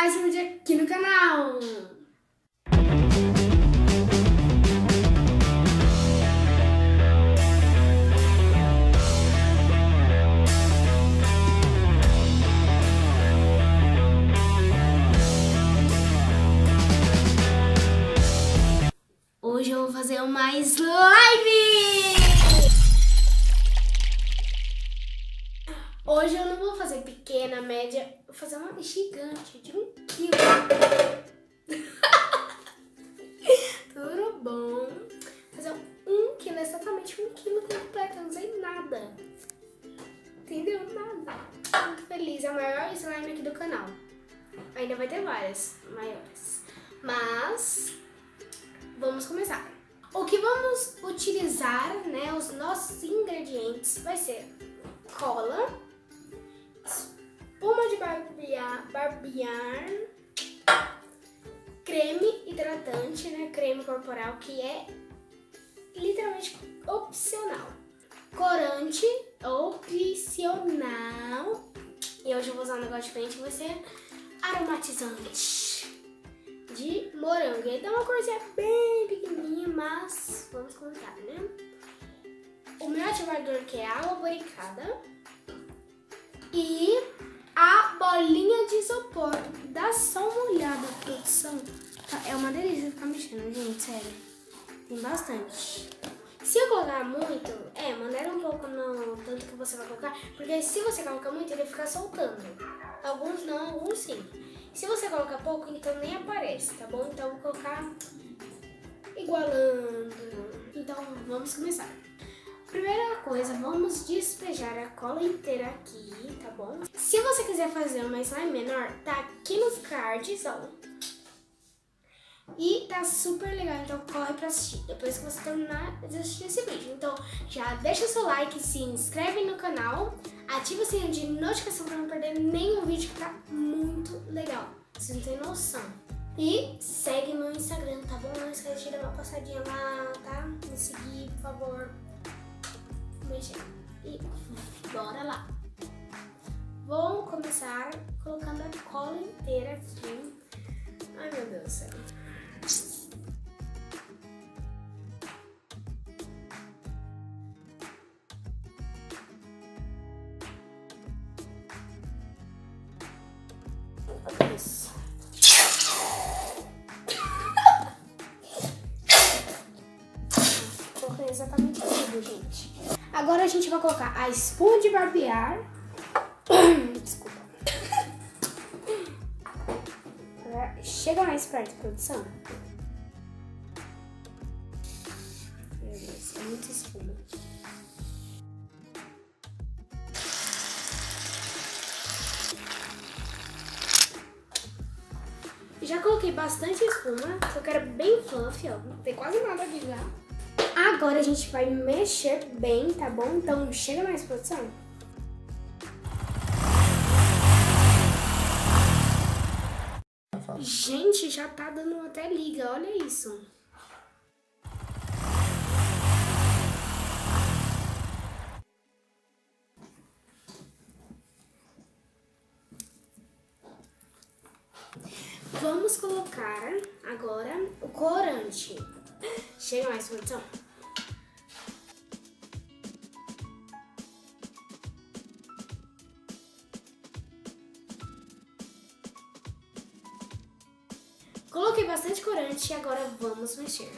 mais um vídeo aqui no canal. Hoje eu vou fazer uma slime! Hoje eu não vou fazer pequena, média, vou fazer uma gigante de 1 quilo. Tudo bom? Fazer 1 quilo, exatamente 1 quilo completo, eu não usei nada. Entendeu? Nada. Muito feliz, é a maior slime aqui do canal. Ainda vai ter várias maiores. Mas vamos começar. O que vamos utilizar, né, os nossos ingredientes vai ser cola, espuma de barbear, creme hidratante, né, creme corporal, que é literalmente opcional, corante opcional, e hoje eu vou usar um negócio diferente, vai ser aromatizante de morango. Ele dá uma corzinha bem pequenininha, mas vamos colocar, né? O meu ativador, que é água boricada, e a bolinha de isopor. Dá só uma olhada, produção. É uma delícia ficar mexendo, gente, sério. Tem bastante. Se eu colocar muito, maneira um pouco no tanto que você vai colocar, porque se você colocar muito, ele fica soltando. Alguns não, alguns sim. Se você colocar pouco, então nem aparece, tá bom? Então eu vou colocar igualando. Então vamos começar. Primeira coisa, vamos despejar a cola inteira aqui, tá bom? Se você quiser fazer uma slime menor, tá aqui nos cards, ó. E tá super legal, então corre pra assistir depois que você terminar de assistir esse vídeo. Então já deixa o seu like, se inscreve no canal, ativa o sininho de notificação pra não perder nenhum vídeo que tá muito legal. Vocês não tem noção. E segue meu Instagram, tá bom? Não esquece de dar uma passadinha lá, tá? Me seguir, por favor. Um beijinho. E bora lá. Vou começar colocando a cola inteira aqui. Ai, meu Deus do céu. Isso. Coloquei exatamente tudo, gente. Agora a gente vai colocar a espuma de barbear. Desculpa. Chega mais perto, produção. Meu Deus, é muita espuma. Já coloquei bastante espuma, eu quero bem fluffy, ó. Não tem quase nada aqui já. Agora a gente vai mexer bem, tá bom? Então chega mais, produção. Gente, já tá dando até liga, olha isso. Vamos colocar agora o corante. Chega mais, produção. Coloquei bastante corante e agora vamos mexer.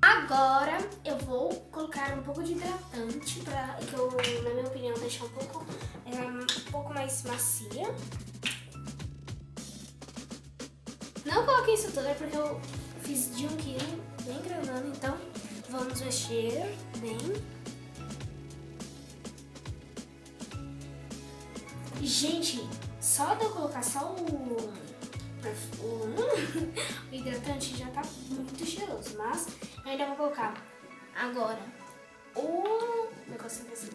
Agora eu vou colocar um pouco de hidratante para que eu, na minha opinião, deixar um pouco mais macia. Não coloquei isso tudo, é porque eu fiz de 1 quilo, bem grandão, então vamos mexer bem. Gente, só de eu colocar só o hidratante já tá muito cheiroso, mas eu ainda vou colocar agora o negocinho assim,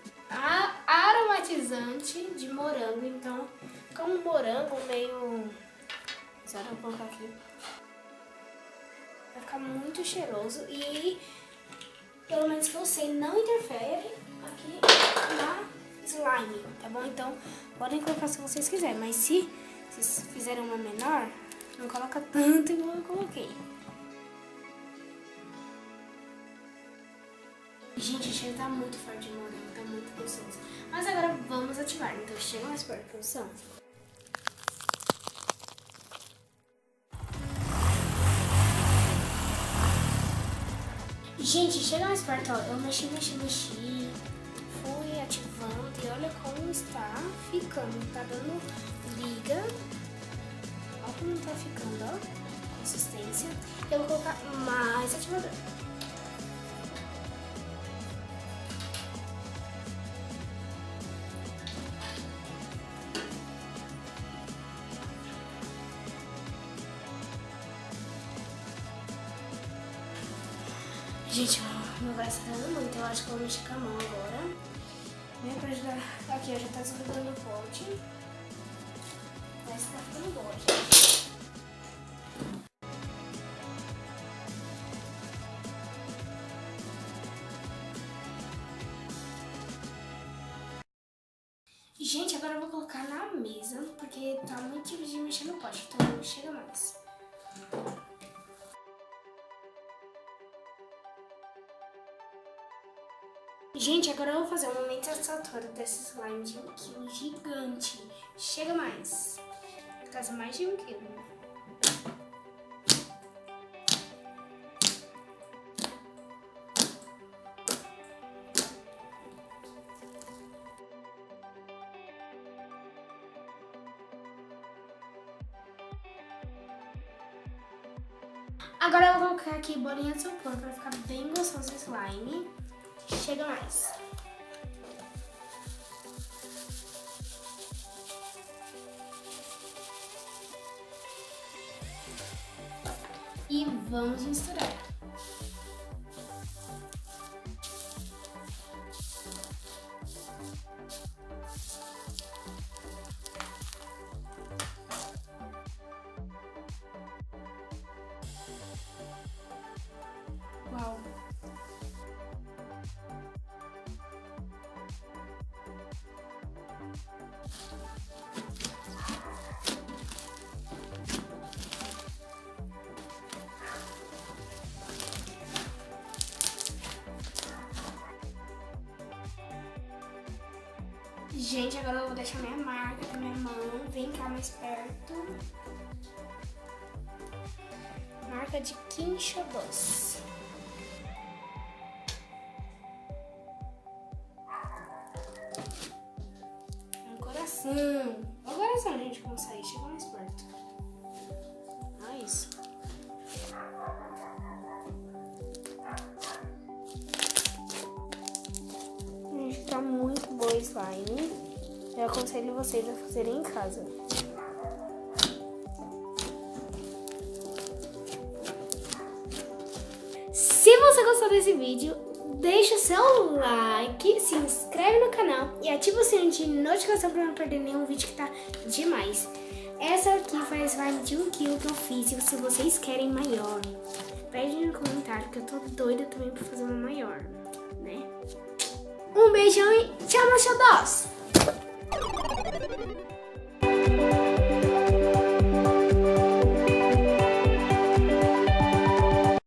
aromatizante de morango. Então, com um morango meio... Só eu vou colocar aqui. Vai ficar muito cheiroso e pelo menos que eu sei, não interfere aqui na slime, tá bom? Então, podem colocar se vocês quiserem, mas se vocês fizerem uma menor, não coloca tanto igual eu coloquei. Gente, o cheiro tá muito forte de morango, tá muito gostoso. Mas agora vamos ativar, então chega mais perto, produção. Gente, chega mais perto, ó. Eu mexi, fui ativando e olha como está ficando. Tá dando liga. Olha como tá ficando, ó. Consistência. Eu vou colocar mais ativador. Gente, meu braço tá dando muito, eu acho que eu vou mexer com a mão agora. Vem pra ajudar. Aqui, ó, já tá desgrudando o pote. Parece que tá ficando bom, gente. Gente, agora eu vou colocar na mesa, porque tá muito difícil de mexer no pote, então não chega mais. Gente, agora eu vou fazer um momento satisfatório desse slime de 1 quilo gigante. Chega mais. No caso, mais de 1 quilo. Agora eu vou colocar aqui bolinha de isopor para ficar bem gostoso o slime. Chega mais. E vamos misturar. Uau! Gente, agora eu vou deixar minha marca na minha mão. Vem cá mais perto. Marca de Quincha Doce. Um coração. Olha o coração, gente, como sair. Chega mais perto. Olha isso. Gente, tá muito boa o slime. Eu aconselho vocês a fazerem em casa. Se você gostou desse vídeo, deixa o seu like, se inscreve no canal e ativa o sininho de notificação para não perder nenhum vídeo que tá demais. Essa aqui foi a slime de 1 quilo que eu fiz, e se vocês querem maior, pede no comentário que eu tô doida também pra fazer uma maior, né? Um beijão e tchau, meus xodós!